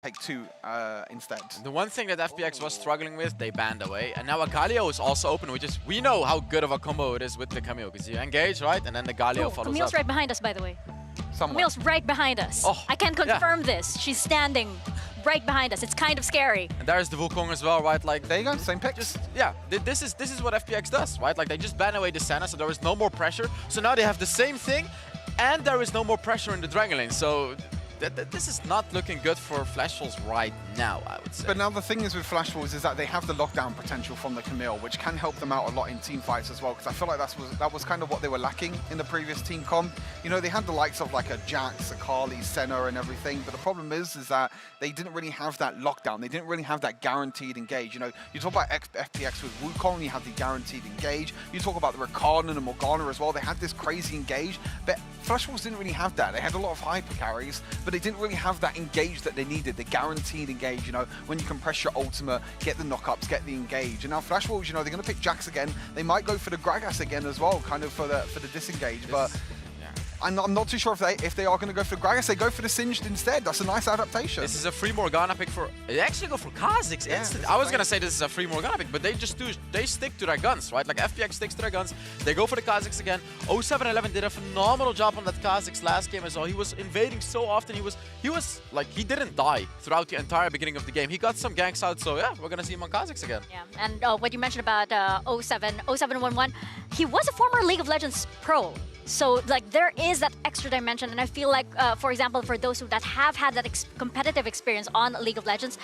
take two instead. The one thing that FPX was struggling with, they banned away. And now a Galio is also open, we know how good of a combo it is with the Camille. Because you engage, right? And then the Galio follows Camille's up. right behind us, by the way. Somewhere. Camille's right behind us. Oh, I can confirm this. She's standing right behind us. It's kind of scary. And there's the Wukong as well, right? Like There you go, same pick. yeah, this is what FPX does, right? Like they just ban away the Senna, so there is no more pressure. So now they have the same thing, and there is no more pressure in the Dragon Lane. So this is not looking good for Flash Wolves right now, I would say. But now the thing is with Flash Wolves is that they have the lockdown potential from the Camille, which can help them out a lot in team fights as well, because I feel like that was kind of what they were lacking in the previous team comp. You know, they had the likes of like a Jax, a Carly, Senna and everything, but the problem is that they didn't really have that lockdown. They didn't really have that guaranteed engage. You know, you talk about FPX with Wukong, you have the guaranteed engage. You talk about the Ricardo and the Morgana as well. They had this crazy engage, but Flash Wolves didn't really have that. They had a lot of hyper carries, but they didn't really have that engage that they needed, the guaranteed engage, you know, when you can press your ultimate, get the knockups, get the engage. And now Flash Wolves, you know, they're going to pick Jax again. They might go for the Gragas again as well, kind of for the disengage, but I'm not too sure if they are going to go for the Gragas. They go for the Singed instead. That's a nice adaptation. This is a free Morgana pick for... They actually go for Kha'Zix instant. I was going to say this is a free Morgana pick, but they just they stick to their guns, right? Like FPX sticks to their guns. They go for the Kha'Zix again. 0711 did a phenomenal job on that Kha'Zix last game as well. He was invading so often. He was like, he didn't die throughout the entire beginning of the game. He got some ganks out, so yeah, we're going to see him on Kha'Zix again. Yeah, and what you mentioned about 0711, he was a former League of Legends pro. So like there is that extra dimension, and I feel like, for example, for those that have had that competitive experience on League of Legends,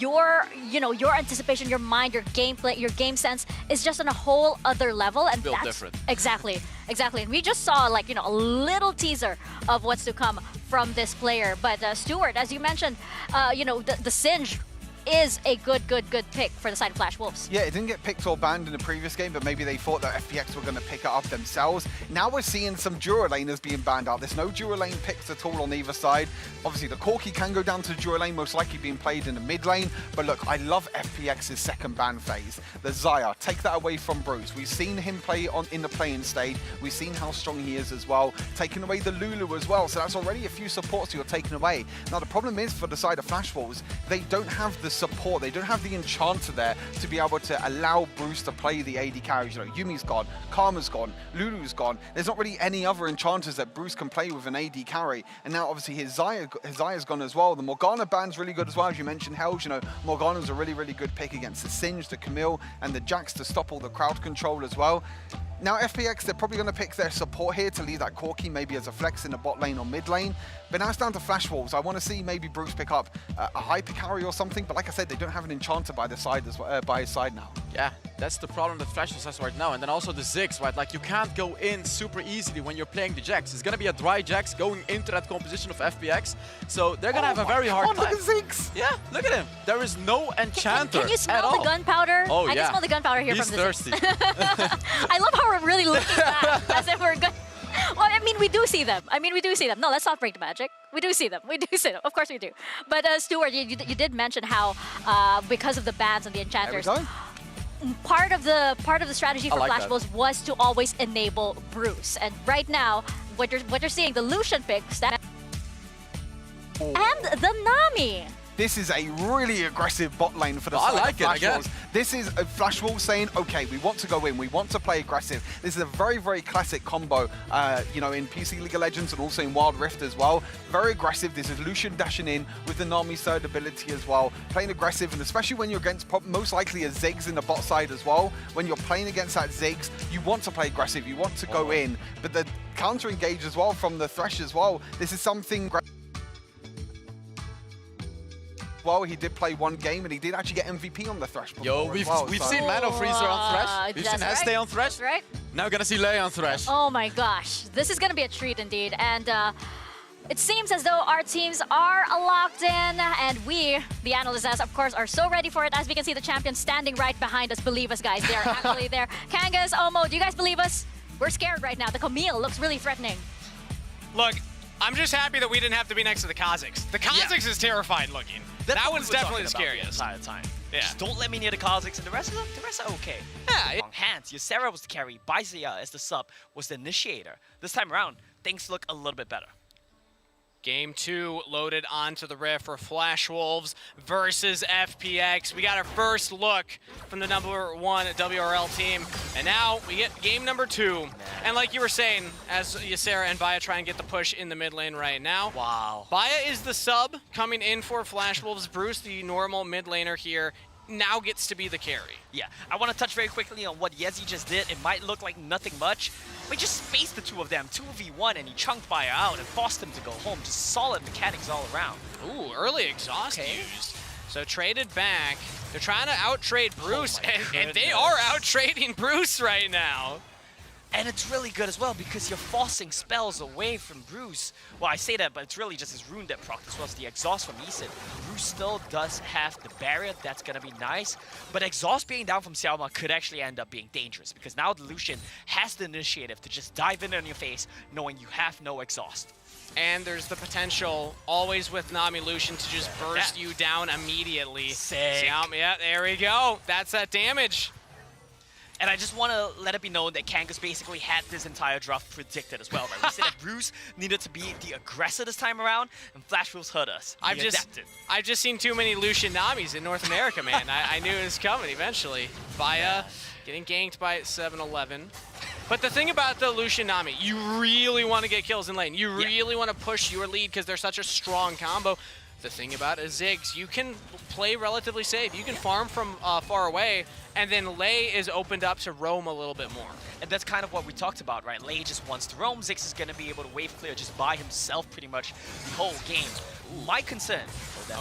your anticipation, your mind, your gameplay, your game sense is just on a whole other level, and Built that's different. Exactly. And we just saw like a little teaser of what's to come from this player. But Stuart, as you mentioned, the Singe is a good pick for the side of Flash Wolves. Yeah, it didn't get picked or banned in the previous game, but maybe they thought that FPX were going to pick it up themselves. Now we're seeing some Duralaners being banned out. There's no Duralane picks at all on either side. Obviously, the Corki can go down to Duralane, most likely being played in the mid lane. But look, I love FPX's second ban phase. The Xayah, take that away from Bruce. We've seen him play in the playing stage. We've seen how strong he is as well. Taking away the Lulu as well. So that's already a few supports you're taking away. Now, the problem is for the side of Flash Wolves, they don't have the support. They don't have the enchanter there to be able to allow Bruce to play the AD carries. You know, Yumi's gone, Karma's gone, Lulu's gone. There's not really any other enchanters that Bruce can play with an AD carry. And now obviously his Xayah's gone as well. The Morgana ban's really good as well, as you mentioned, Helge. You know, Morgana's a really good pick against the Singe, the Camille, and the Jax to stop all the crowd control as well. Now FPX, they're probably going to pick their support here to leave that Corki maybe as a flex in the bot lane or mid lane. But now it's down to Flash Wolves. I want to see maybe Bruce pick up a hyper carry or something. But like I said, they don't have an enchanter by the side by his side now. Yeah, that's the problem that Flash Wolves has right now. And then also the Ziggs, right? Like you can't go in super easily when you're playing the Jax. It's going to be a dry Jax going into that composition of FPX. So they're going to have a very hard time. Look at Ziggs! Yeah, look at him. There is no enchanter Can you smell the gunpowder? Oh, I can smell the gunpowder here He's from the thirsty. I love how we're really looking back as if we're good. Well, I mean, we do see them. No, let's not break the magic. We do see them. Of course we do. But Stuart, you did mention how because of the bans and the enchanters, part of the strategy for Flash Wolves was to always enable Bruce. And right now, what you're seeing, the Lucian picks and the Nami. This is a really aggressive bot lane for the side of Flash Wolves. This is a Flash Wolves saying, okay, we want to go in, we want to play aggressive. This is a very classic combo, you know, in PC League of Legends and also in Wild Rift as well. Very aggressive. This is Lucian dashing in with the Nami's third ability as well. Playing aggressive, and especially when you're against most likely a Ziggs in the bot side as well. When you're playing against that Ziggs, you want to play aggressive, you want to go in. But the counter engage as well from the Thresh as well. This is something great. Well, he did play one game and he did actually get MVP on the Thresh before. Yo, we've seen Mano Freezer on Thresh. We've seen Heste on Thresh. Right. Now we're gonna see Lei on Thresh. Oh my gosh, this is gonna be a treat indeed. And it seems as though our teams are locked in, and we, the analysts, of course, are so ready for it. As we can see, the champions standing right behind us. Believe us, guys, they are actually there. Kangas, Omo, do you guys believe us? We're scared right now. The Camille looks really threatening. Look, I'm just happy that we didn't have to be next to the Kha'Zix. The Kha'Zix is terrifying looking. That one's definitely the scariest. The entire time. Yeah. Just don't let me near the Kha'Zix, and the rest are okay. Yeah. Wrong hands. Ysera was the carry, Xayah as the sub was the initiator. This time around, things look a little bit better. Game 2 loaded onto the Rift for Flash Wolves versus FPX. We got our first look from the #1 WRL team, and now we get game number 2. And like you were saying, as Ysera and Baya try and get the push in the mid lane right now. Wow. Baya is the sub coming in for Flash Wolves. Bruce, the normal mid laner here, now gets to be the carry. Yeah, I want to touch very quickly on what Yezi just did. It might look like nothing much, but he just spaced the two of them, 2v1, and he chunked Baya out and forced him to go home. Just solid mechanics all around. Ooh, early exhaust used. So traded back. They're trying to out-trade Bruce, and they are out-trading Bruce right now. And it's really good as well because you're forcing spells away from Bruce. Well, I say that, but it's really just his rune that proc as well as the exhaust from Eason. Bruce still does have the barrier. That's going to be nice. But exhaust being down from Xiaoma could actually end up being dangerous because now the Lucian has the initiative to just dive in on your face knowing you have no exhaust. And there's the potential, always with Nami Lucian, to just burst you down immediately. Sick. Yeah, there we go. That's that damage. And I just want to let it be known that Kangas basically had this entire draft predicted as well. Right? We said that Bruce needed to be the aggressor this time around, and Flash Wolves hurt us. I've just seen too many Lucian Namis in North America, man. I knew it was coming eventually. Baya getting ganked by 7-11. But the thing about the Lucian Nami, you really want to get kills in lane. You really want to push your lead because they're such a strong combo. The thing about it is Ziggs, you can play relatively safe. You can farm from far away, and then Lei is opened up to roam a little bit more. And that's kind of what we talked about, right? Lei just wants to roam. Ziggs is going to be able to wave clear just by himself pretty much the whole game. My concern,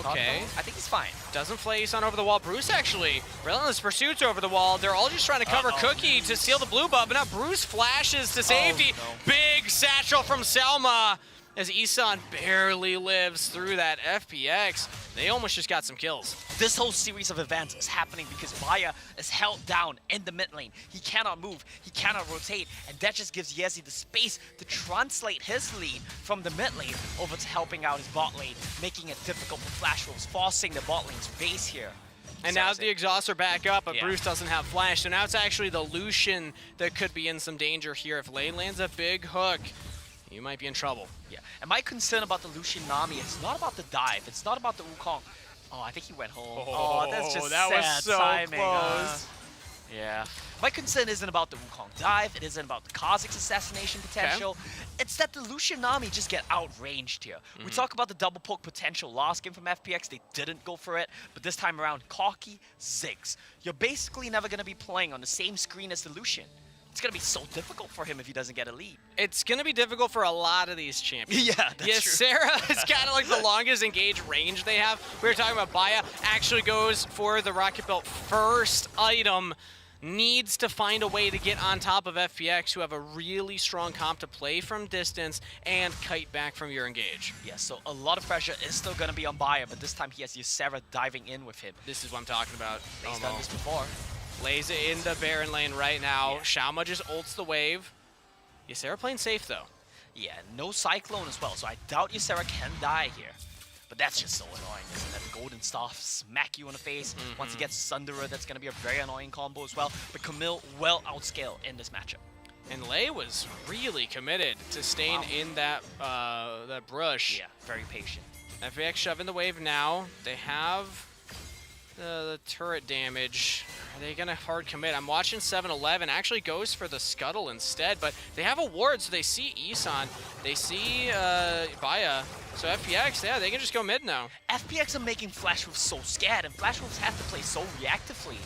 okay, I think he's fine. Doesn't play Isan over the wall. Bruce actually, Relentless Pursuit's over the wall. They're all just trying to cover Cookie to steal the blue buff, but now Bruce flashes to safety. Big satchel from Selma. As Isan barely lives through that FPX, they almost just got some kills. This whole series of events is happening because Baya is held down in the mid lane. He cannot move, he cannot rotate, and that just gives Yezi the space to translate his lead from the mid lane over to helping out his bot lane, making it difficult for Flash Wolves, forcing the bot lane's base here. And now the exhausts are back up, but Bruce doesn't have flash, so now it's actually the Lucian that could be in some danger here. If Lei lands a big hook, you might be in trouble. Yeah, and my concern about the Lucian Nami is not about the dive, it's not about the Wukong. Oh, I think he went home. Oh, that's just that sad was so timing. close. Yeah. My concern isn't about the Wukong dive, it isn't about the Kha'Zix assassination potential. It's that the Lucian Nami just get outranged here. We talk about the double poke potential last game from FPX, they didn't go for it, but this time around, cocky Ziggs. You're basically never going to be playing on the same screen as the Lucian. It's going to be so difficult for him if he doesn't get a lead. It's going to be difficult for a lot of these champions. Yeah, that's true. Sarah is kind of like the longest engaged range they have. We were talking about Baya actually goes for the Rocket Belt first item. Needs to find a way to get on top of FPX, who have a really strong comp to play from distance and kite back from your engage. Yeah, so a lot of pressure is still going to be on Baya, but this time he has Ysera diving in with him. This is what I'm talking about. He's done this before. Lays it in the Baron lane right now. Xiaoma just ults the wave. Ysera playing safe though. Yeah, no Cyclone as well, so I doubt Ysera can die here. But that's just so annoying, isn't it? The Golden Staff smack you in the face. Once he gets Sunderer, that's going to be a very annoying combo as well. But Camille well outscaled in this matchup. And Lei was really committed to staying in that that brush. Yeah, very patient. FPX shoving the wave now. They have the turret damage. Are they going to hard commit? I'm watching 7-11 actually goes for the Scuttle instead, but they have a ward, so they see Isan. They see Baya. So FPX, yeah, they can just go mid now. FPX are making Flash Wolves so scared, and Flash Wolves have to play so reactively.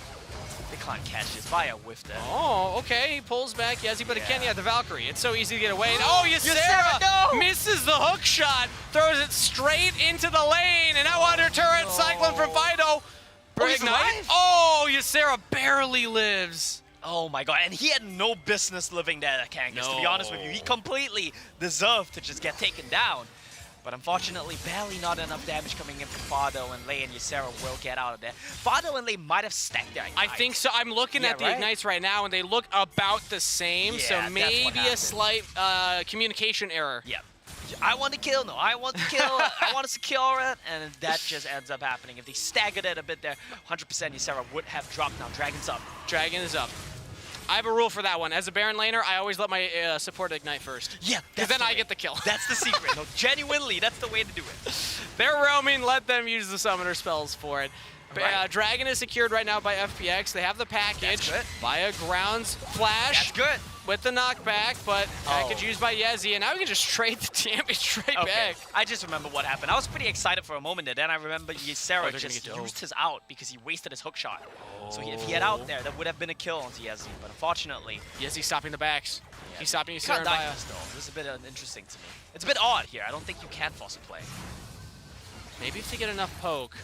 They can't catch this. Baya whiffed it. Oh, okay. He pulls back Yezi, but again, the Valkyrie. It's so easy to get away. And, oh, Ysera no! misses the hook shot, throws it straight into the lane, and now under turret, Cyclone from Fido. He's alive? Oh, Ysera barely lives. Oh my god, and he had no business living there at Kangas, to be honest with you. He completely deserved to just get taken down. But unfortunately, barely not enough damage coming in from Fado, and Lei and Ysera will get out of there. Fado and Lei might have stacked their ignites. I think so. I'm looking at the ignites right now, and they look about the same, so maybe a slight communication error. Yeah. I want to kill, no, I want to kill, I want to secure it, and that just ends up happening. If they staggered it a bit there, 100% Ysera would have dropped now. Dragon's up. Dragon is up. I have a rule for that one. As a Baron laner, I always let my support ignite first. Yeah, because then I get the kill. That's the secret. No, genuinely, that's the way to do it. They're roaming. Let them use the summoner spells for it. Right. Dragon is secured right now by FPX. They have the package. Via grounds flash. That's good. With the knockback, but package used by Yezi, and now we can just trade the damage straight back. I just remember what happened. I was pretty excited for a moment there. Then I remember Ysera just used his out because he wasted his hook shot. So if he had out there, that would have been a kill onto Yezi. But unfortunately, Yezi stopping the backs. Yeah. He's stopping Ysera Can't and die Via. this though. This is a bit interesting to me. It's a bit odd here. I don't think you can force a play. Maybe if they get enough poke.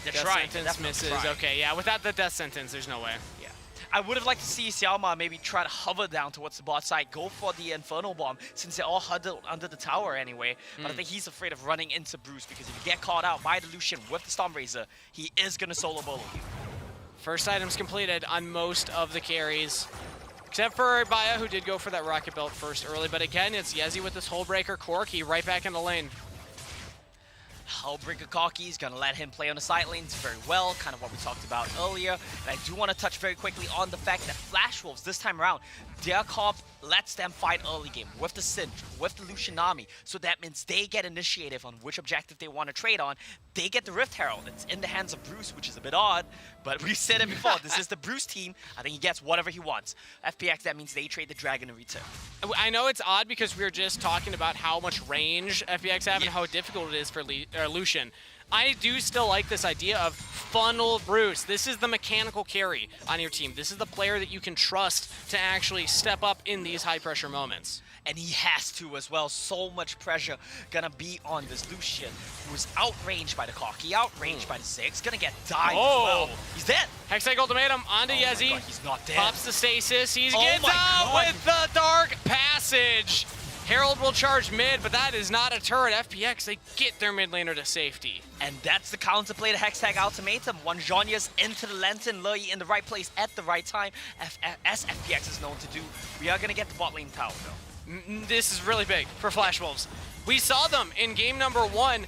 They're Death trying. sentence misses. Trying. Okay, yeah, without the death sentence, there's no way. Yeah. I would have liked to see Xiaoma maybe try to hover down towards the bot side, go for the Infernal Bomb, since they're all huddled under the tower anyway. But I think he's afraid of running into Bruce, because if you get caught out by the Lucian with the Stormrazor, he is going to solo bolo you. First items completed on most of the carries. Except for Baya, who did go for that Rocket Belt first early. But again, it's Yezi with this Hullbreaker Corki right back in the lane. Hullbreaker Corki is going to let him play on the side lanes very well, kind of what we talked about earlier. And I do want to touch very quickly on the fact that Flash Wolves this time around, their comp lets them fight early game with the Sindh, with the Lucian Army. So that means they get initiative on which objective they want to trade on. They get the Rift Herald. It's in the hands of Bruce, which is a bit odd, but we've said it before. This is the Bruce team. I think he gets whatever he wants. FPX, that means they trade the Dragon in return. I know it's odd because we were just talking about how much range FPX have and how difficult it is for Lucian. I do still like this idea of funnel Bruce. This is the mechanical carry on your team. This is the player that you can trust to actually step up in these high-pressure moments. And he has to as well. So much pressure gonna be on this Lucian, who's outranged by the Corki, outranged by the Ziggs, gonna get died as well. He's dead. Hextech Ultimatum onto Yezi. God, he's not dead. Pops the stasis. He gets my out God. with the Dark Passage. Herald will charge mid, but that is not a turret. FPX, they get their mid laner to safety. And that's the counterplay to Hextag Ultimatum. One Zhonya's into the Lantern, Lurry in the right place at the right time, as FPX is known to do. We are gonna get the bot lane tower though. This is really big for Flash Wolves. We saw them in game number 1,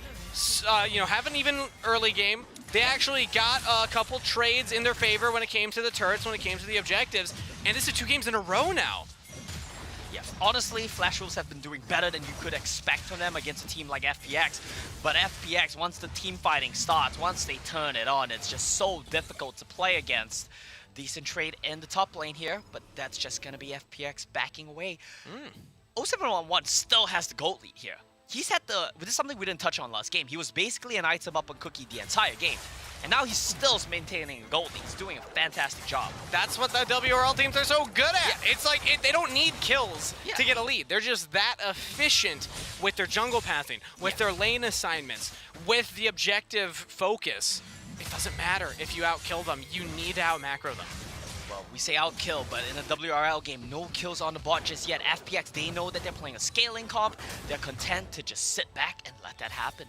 have an even early game. They actually got a couple trades in their favor when it came to the turrets, when it came to the objectives, and this is 2 games in a row now. Yeah, honestly, Flash Wolves have been doing better than you could expect from them against a team like FPX. But FPX, once the team fighting starts, once they turn it on, it's just so difficult to play against. Decent trade in the top lane here, but that's just going to be FPX backing away. 0711 still has the gold lead here. He's had this is something we didn't touch on last game. He was basically an item up on Cookie the entire game. And now he's still maintaining a gold lead. He's doing a fantastic job. That's what the WRL teams are so good at. Yeah. It's like they don't need kills to get a lead. They're just that efficient with their jungle pathing, with their lane assignments, with the objective focus. It doesn't matter if you outkill them. You need to out-macro them. Well, we say outkill, but in a WRL game, no kills on the bot just yet. FPX, they know that they're playing a scaling comp. They're content to just sit back and let that happen.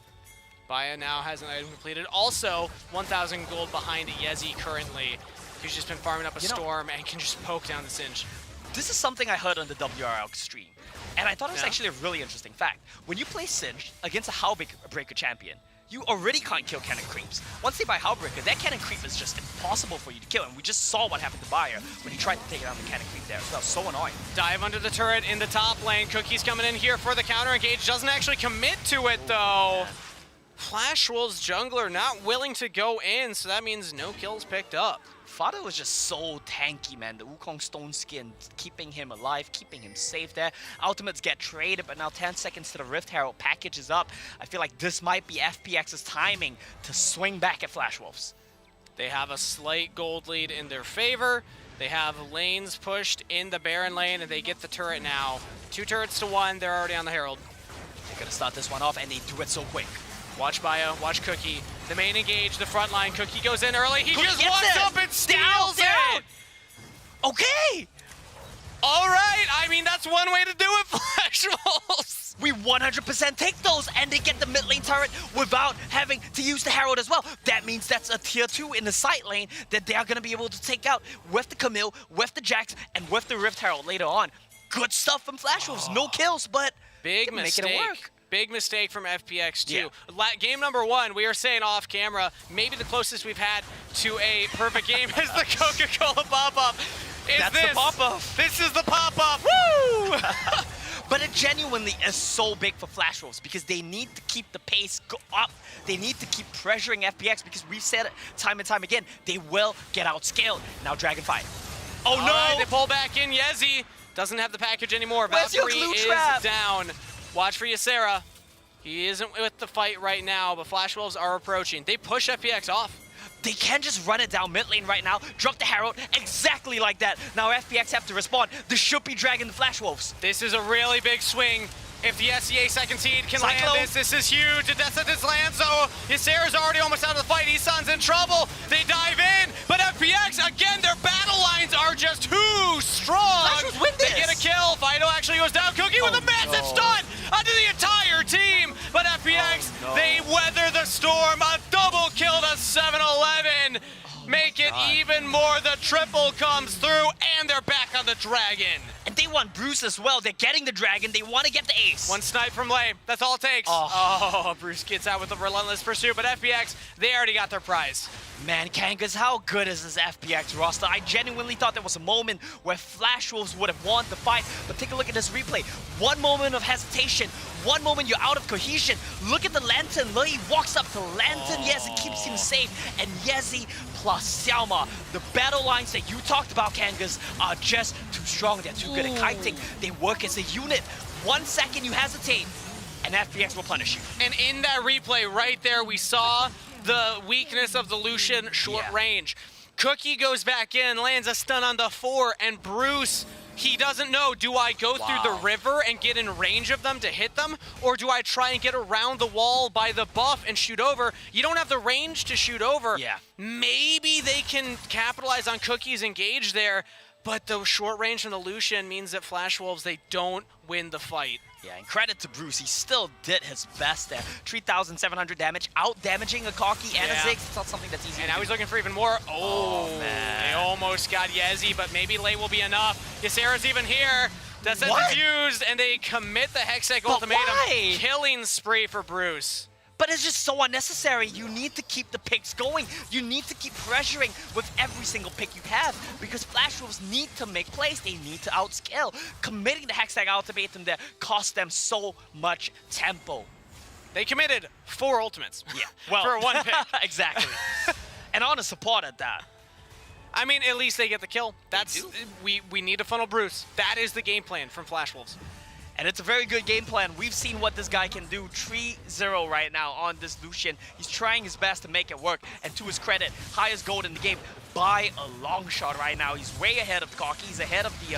Baya now has an item completed. Also, 1,000 gold behind Yezi currently, who's just been farming up a storm and can just poke down the Singe. This is something I heard on the WRL stream, and I thought it was actually a really interesting fact. When you play Singe against a Hullbreaker champion, you already can't kill cannon creeps. Once they buy Hullbreaker, that cannon creep is just impossible for you to kill, and we just saw what happened to Bayer when he tried to take down the cannon creep there. So that was so annoying. Dive under the turret in the top lane. Cookie's coming in here for the counter engage. Doesn't actually commit to it though. Flash Wolves jungler not willing to go in, so that means no kills picked up. Fada was just so tanky, man. The Wukong Stone Skin keeping him alive, keeping him safe there. Ultimates get traded, but now 10 seconds to the Rift Herald packages up. I feel like this might be FPX's timing to swing back at Flash Wolves. They have a slight gold lead in their favor. They have lanes pushed in the Baron lane, and they get the turret now. 2 turrets to 1, they're already on the Herald. They're gonna start this one off, and they do it so quick. Watch Baya, watch Cookie. The main engage, the front line. Cookie goes in early. He Cookie just walks up and steals it! Okay! All right, I mean, that's one way to do it, Flash Wolves. We 100% take those, and they get the mid lane turret without having to use the Herald as well. That means that's a tier 2 in the side lane that they are going to be able to take out with the Camille, with the Jax, and with the Rift Herald later on. Good stuff from Flash Wolves. No kills, but big mistake. Making it work. Big mistake from FPX too. Game number 1, we are saying off camera, maybe the closest we've had to a perfect game is the Coca-Cola pop-up. That's the pop-up. This is the pop-up. Woo! But it genuinely is so big for Flash Wolves because they need to keep the pace up. They need to keep pressuring FPX because we've said it time and time again, they will get outscaled. Now Dragon Fight. Oh no! Right, they pull back in. Yezi doesn't have the package anymore. Where's your Valkyrie glue is trap? down. Watch for Ysera. He isn't with the fight right now, but Flash Wolves are approaching. They push FPX off. They can just run it down mid lane right now, drop the Herald, exactly like that. Now FPX have to respond. This should be dragging the Flash Wolves. This is a really big swing. If the SEA second seed can land this is huge. This lands, so Ysera's already almost out of the fight. Isan's in trouble. They dive in, but FPX, again, their battle lines are just too strong. Win this. They get a kill. Fido actually goes down. Cookie with a massive stun onto the entire team. But FPX, they weather the storm. A double kill to 7-11. Make it even more. The triple comes through, and they're back on the dragon. And they want Bruce as well. They're getting the dragon. They want to get the ace. One snipe from Lay. That's all it takes. Oh, Bruce gets out with a relentless pursuit, but FPX, they already got their prize. Man, Kangas, how good is this FPX roster? I genuinely thought there was a moment where Flash Wolves would have won the fight, but take a look at this replay. One moment of hesitation, one moment you're out of cohesion. Look at the Lantern. Lei walks up to Lantern. Yezi keeps him safe, and Yezi plus Xiaoma. The battle lines that you talked about, Kangas, are just too strong. They're too good at kiting. They work as a unit. 1 second you hesitate, and FPX will punish you. And in that replay right there, we saw the weakness of the Lucian short range. Cookie goes back in, lands a stun on the 4, and Bruce, he doesn't know, do I go through the river and get in range of them to hit them, or do I try and get around the wall by the buff and shoot over? You don't have the range to shoot over. Yeah. Maybe they can capitalize on Cookie's engage there, but the short range from the Lucian means that Flash Wolves, they don't win the fight. Yeah, and credit to Bruce, he still did his best there. 3,700 damage, out-damaging a Corki and a Ziggs. It's not something that's easy And to now do. he's looking for even more. Oh, man. They almost got Yezi, but maybe Lei will be enough. Ysera's even here. That's What? defused, and they commit the Hextech But ultimatum. why? Killing spree for Bruce. But it's just so unnecessary. You need to keep the picks going. You need to keep pressuring with every single pick you have because Flash Wolves need to make plays. They need to outscale. Committing the Hextech ultimatum there cost them so much tempo. They committed 4 ultimates. Yeah, well, for 1 pick. Exactly. And on a support at that. I mean, at least they get the kill. That's we need to funnel Bruce. That is the game plan from Flash Wolves. And it's a very good game plan. We've seen what this guy can do. 3-0 right now on this Lucian. He's trying his best to make it work. And to his credit, highest gold in the game by a long shot right now. He's way ahead of Corki. He's ahead of the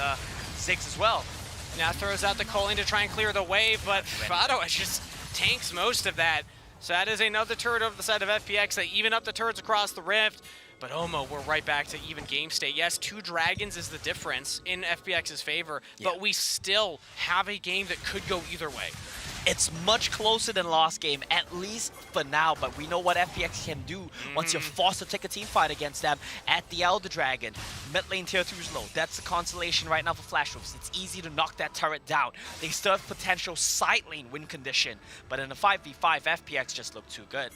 Ziggs as well. Now throws out the Colleen to try and clear the wave, but Fado just tanks most of that. So that is another turret over the side of FPX. They even up the turrets across the rift. But Omo, we're right back to even game state. Yes, 2 dragons is the difference in FPX's favor, but we still have a game that could go either way. It's much closer than last game, at least for now, but we know what FPX can do once you're forced to take a team fight against them at the Elder Dragon. Mid lane tier 2 is low. That's the consolation right now for Flash Wolves. It's easy to knock that turret down. They still have potential side lane win condition, but in a 5v5, FPX just look too good.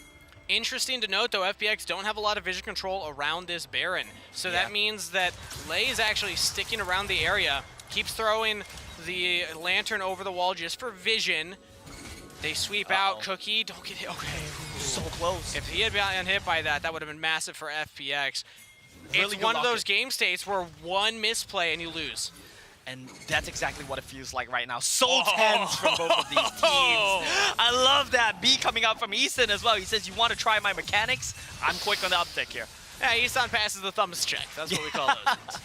Interesting to note, though, FPX don't have a lot of vision control around this Baron. So that means that Lei is actually sticking around the area, keeps throwing the Lantern over the wall just for vision. They sweep out Cookie. Don't get hit. Okay. So close. If he had been hit by that, that would have been massive for FPX. Really It's one of those game states where one misplay and you lose. And that's exactly what it feels like right now. So tense from both of these teams. I love that. B coming out from Easton as well. He says, you want to try my mechanics? I'm quick on the uptick here. Yeah, Isan passes the thumbs check. That's what we call those.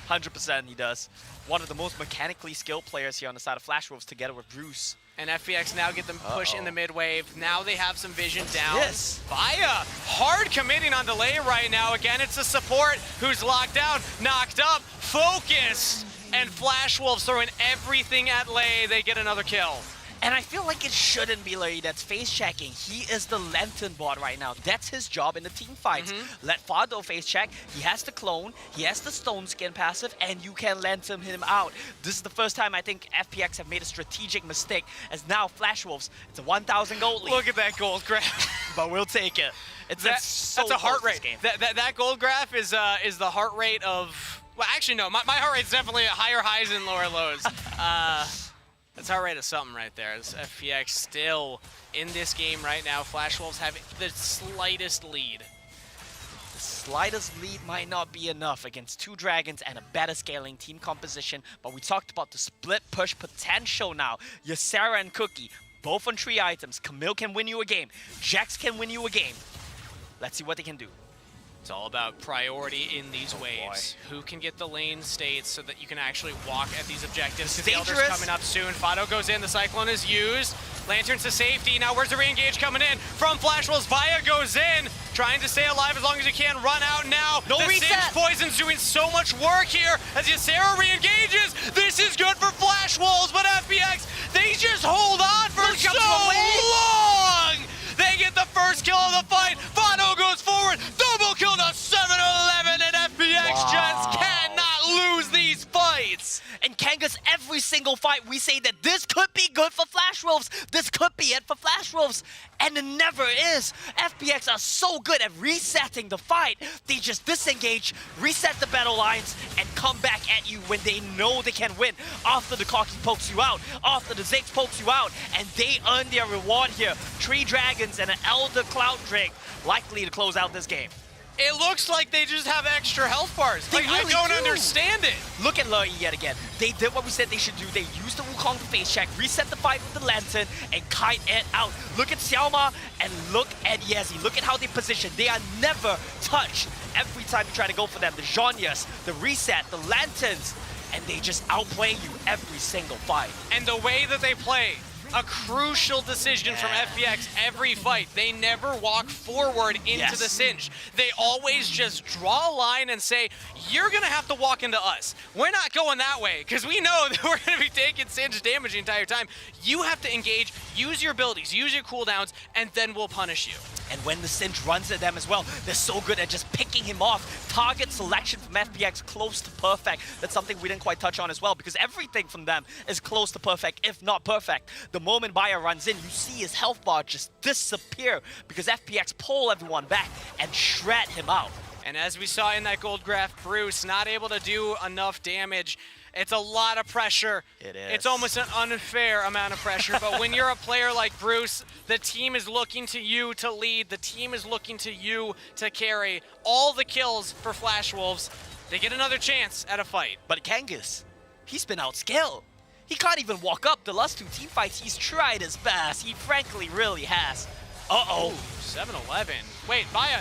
100% he does. One of the most mechanically skilled players here on the side of Flash Wolves together with Bruce. And FPX now get them push in the mid wave. Now they have some vision down. Yes. Vaya, hard committing on delay right now. Again, it's a support who's locked down, knocked up, focused. And Flash Wolves throwing everything at Lei. They get another kill. And I feel like it shouldn't be Lei that's face checking. He is the Lantern bot right now. That's his job in the team fights. Let Fado face check. He has the clone, he has the stone skin passive, and you can Lantern him out. This is the first time I think FPX have made a strategic mistake, as now Flash Wolves, it's a 1,000 gold lead. Look at that gold graph. But we'll take it. That's a heart rate. That gold graph is the heart rate of Well, actually, no. My heart rate's definitely higher highs than lower lows. That's heart rate of something right there. This FPX still in this game right now. Flash Wolves have the slightest lead. The slightest lead might not be enough against 2 Dragons and a better scaling team composition, but we talked about the split push potential now. Ysera and Cookie, both on 3 items. Camille can win you a game. Jax can win you a game. Let's see what they can do. It's all about priority in these waves. Who can get the lane states so that you can actually walk at these objectives? The Elder's coming up soon. Fado goes in. The Cyclone is used. Lanterns to safety. Now where's the re-engage coming in? From Flash Wolves, Vaya goes in. Trying to stay alive as long as you can. Run out now. No the reset. Singe Poison's doing so much work here as Ysera re-engages. This is good for Flash Wolves, but FPX, they just hold on for so long. They get the first kill of the fight. Fado goes forward. Double kill to 7-11, and FPX just cannot lose these fights. And Kangas, every single fight, we say that this could be good for Flash Wolves. This could be it for Flash Wolves. And it never is. FPX are so good at resetting the fight. They just disengage, reset the battle lines, and come back at you when they know they can win. After the Cocky pokes you out, after the Ziggs pokes you out, and they earn their reward here. 3 Dragons and an Elder Cloud Drake likely to close out this game. It looks like they just have extra health bars. They Like, really I don't do. understand it. Look at Lurgy yet again. They did what we said they should do. They used the Wukong to face check, reset the fight with the Lantern, and kite it out. Look at Xiaoma and look at Yezi. Look at how they position. They are never touched every time you try to go for them. The Zhonyas, the reset, the Lanterns, and they just outplay you every single fight. And the way that they play, a crucial decision from FPX every fight. They never walk forward into the Singe. They always just draw a line and say, you're going to have to walk into us. We're not going that way because we know that we're going to be taking Singe damage the entire time. You have to engage, use your abilities, use your cooldowns, and then we'll punish you. And when the Singe runs at them as well, they're so good at just picking him off. Target selection from FPX close to perfect. That's something we didn't quite touch on as well because everything from them is close to perfect, if not perfect. The moment Baia runs in, you see his health bar just disappear because FPX pull everyone back and shred him out. And as we saw in that gold graph, Bruce not able to do enough damage. It's a lot of pressure. It is. It's almost an unfair amount of pressure, but when you're a player like Bruce, the team is looking to you to lead. The team is looking to you to carry all the kills for Flash Wolves. They get another chance at a fight. But Kangas, he's been outskilled. He can't even walk up the last 2 team fights. He's tried his best. He frankly really has. Uh-oh. 7-11. Wait, Vaya.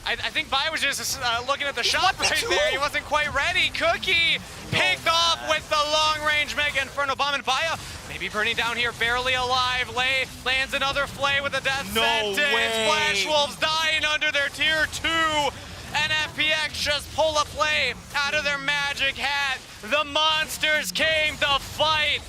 I think Vaya was just looking at the shot right 1v2. there. He wasn't quite ready. Cookie picked off with the long-range Mega Inferno Bomb. And Vaya maybe burning down here, barely alive. Lei lands another Flay with a death sentence. way. Flash Wolves dying under their tier 2. And FPX just pull a play out of their magic hat. The monsters came to fight.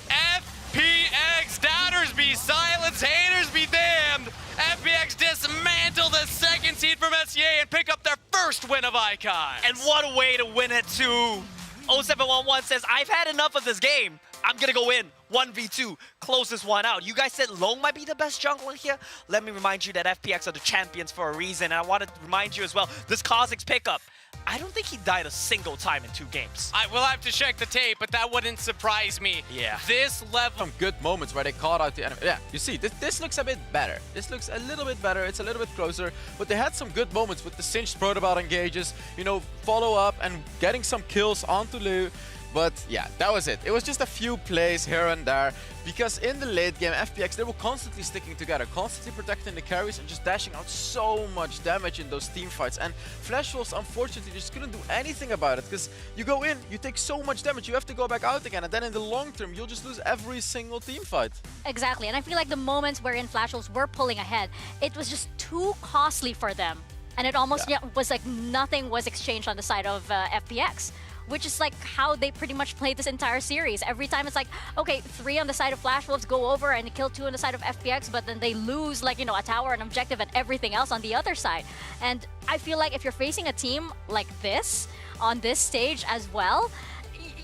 FPX, doubters be silenced, haters be damned. FPX dismantle the 2nd seed from SCA and pick up their first win of Icons. And what a way to win it too. 0711 says, I've had enough of this game. I'm gonna go in 1v2, close this one out. You guys said Long might be the best jungler here. Let me remind you that FPX are the champions for a reason. And I want to remind you as well, this Kha'Zix pickup, I don't think he died a single time in 2 games. I will have to check the tape, but that wouldn't surprise me. Yeah. This level. Some good moments where they caught out the enemy. Yeah, you see, this looks a bit better. This looks a little bit better. It's a little bit closer, but they had some good moments with the Singed Protobot engages, you know, follow up and getting some kills onto Liu. But yeah, that was it. It was just a few plays here and there because in the late game, FPX, they were constantly sticking together, constantly protecting the carries and just dashing out so much damage in those team fights. And Flash Wolves, unfortunately, just couldn't do anything about it because you go in, you take so much damage, you have to go back out again. And then in the long term, you'll just lose every single team fight. Exactly, and I feel like the moments wherein Flash Wolves were pulling ahead, it was just too costly for them. And it almost was like nothing was exchanged on the side of FPX. Which is like how they pretty much played this entire series. Every time it's like, okay, 3 on the side of Flash Wolves go over and kill 2 on the side of FPX, but then they lose like, you know, a tower, an objective, and everything else on the other side. And I feel like if you're facing a team like this, on this stage as well,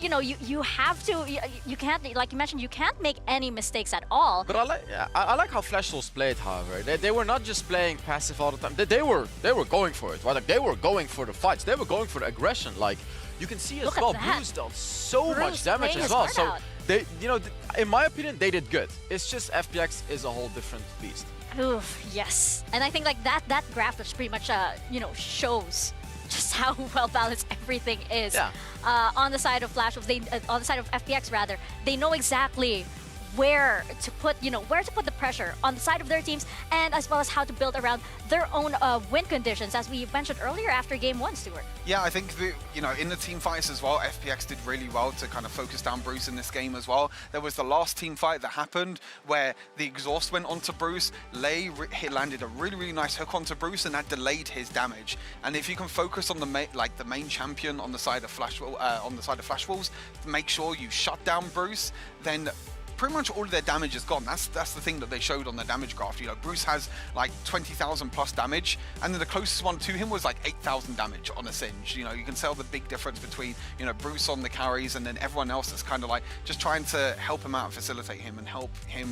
you know, you have to, you can't, like you mentioned, you can't make any mistakes at all. But I like how Flash Souls played, however. They were not just playing passive all the time. They were going for it, right? Like they were going for the fights. They were going for the aggression. Like you can see as Look at well, that. Bruce dealt so Bruce much damage playing as his well. heart So out. they, you know, in my opinion, they did good. It's just FPX is a whole different beast. Oof, yes. And I think like that graph just pretty much, you know, shows just how well balanced everything is. Yeah. On the side of Flash Wolves, on the side of FPX rather, they know exactly where to put, you know, where to put the pressure on the side of their teams, and as well as how to build around their own win conditions, as we mentioned earlier after game 1, Stuart. Yeah, I think that, you know, in the team fights as well, FPX did really well to kind of focus down Bruce in this game as well. There was the last team fight that happened where the exhaust went onto Bruce. Lei landed a really nice hook onto Bruce, and that delayed his damage. And if you can focus on the main champion on the side of Flash Wolves, make sure you shut down Bruce, then pretty much all of their damage is gone. That's the thing that they showed on the damage graph. You know, Bruce has like 20,000 plus damage, and then the closest one to him was like 8,000 damage on a Singe. You know, you can tell the big difference between, you know, Bruce on the carries and then everyone else that's kind of like just trying to help him out and facilitate him and help him